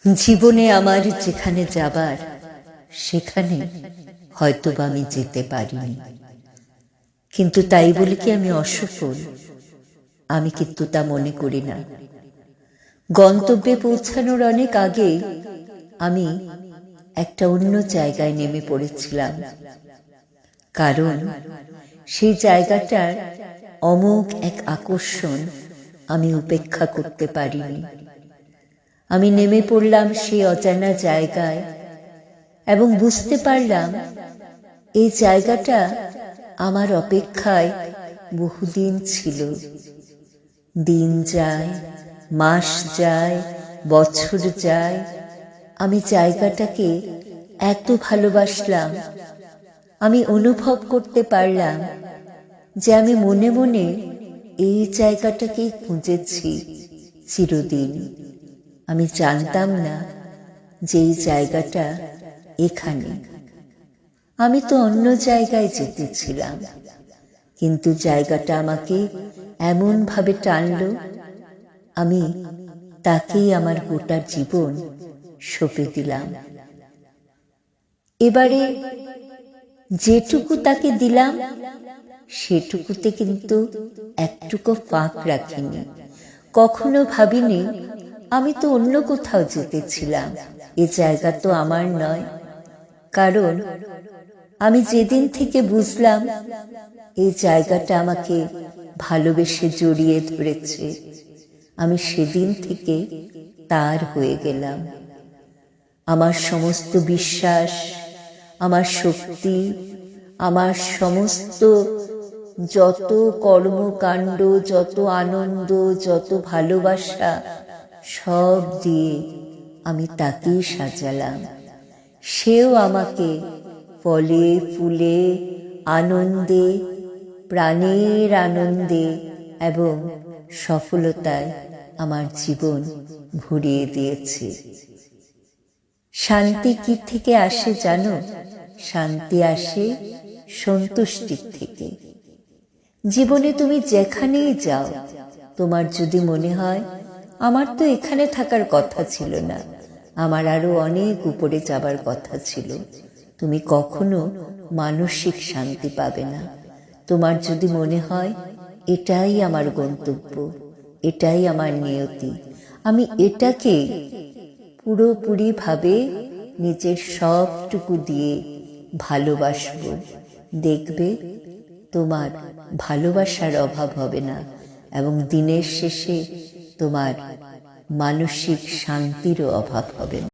জীবনে আমার যেখানে যাবার সেখানে হয়তোবা আমি যেতে পারিনি, কিন্তু তাই বলে কি আমি অসফল? আমি কিন্তু তা মনে করি না। গন্তব্যে পৌঁছানোর অনেক আগে আমি একটা অন্য জায়গায় নেমে পড়েছিলাম, কারণ সেই জায়গাটার অমোঘ এক আকর্ষণ আমি উপেক্ষা করতে পারিনি। আমি নেমে পড়লাম সেই অজানা জায়গায় এবং বুঝতে পারলাম এই জায়গাটা আমার অপেক্ষায় বহুদিন ছিল। দিন যায়, মাস যায়, বছর যায়, আমি জায়গাটাকে এত ভালোবাসলাম। আমি অনুভব করতে পারলাম যে আমি মনে মনে এই জায়গাটাকেই খুঁজেছি চিরদিন। আমি জানতাম না যে এই জায়গাটা এখানে। আমি তো অন্য জায়গায় যেতেছিলাম, কিন্তু জায়গাটা আমাকে এমন ভাবে টানল, আমি তাকেই আমার গোটা জীবন সঁপে দিলাম। এবারে যেটুকু তাকে দিলাম সেটুকুতে কিন্তু একটুকু ফাঁক রাখিনি। কখনো ভাবিনি আমি তো অন্য কোথাও যেতেছিলাম, এ জায়গা তো আমার নয়। কারণ আমি যেদিন থেকে বুঝলাম এই জায়গাটা আমাকে ভালোবেসে জড়িয়ে ধরেছে, আমি সেদিন থেকে তার হয়ে গেলাম। আমার সমস্ত বিশ্বাস, আমার শক্তি, আমার সমস্ত যত কর্মকাণ্ড, যত আনন্দ, যত ভালোবাসা, সব দিয়ে আমি তাকেই সাজালাম। সেও আমাকে ফলে ফুলে আনন্দে, প্রাণের আনন্দে এবং সফলতায় আমার জীবন ভরিয়ে দিয়েছে। শান্তি কি থেকে আসে জানো? শান্তি আসে সন্তুষ্টির থেকে। জীবনে তুমি যেখানেই যাও, তোমার যদি মনে হয় আমার তো এখানে থাকার কথা ছিল না, আমার আরো অনেক উপরে যাবার কথা ছিল, তুমি কখনো মানসিক শান্তি পাবে না। তোমার যদি মনে হয় এটাই আমার গন্তব্য, এটাই আমার নিয়তি, আমি এটাকে পুরোপুরি ভাবে নিজের সবটুকু দিয়ে ভালোবাসবো, দেখবে তোমার ভালোবাসার অভাব হবে না এবং দিনের শেষে তোমার মানসিক শান্তিরও অভাব হবে না।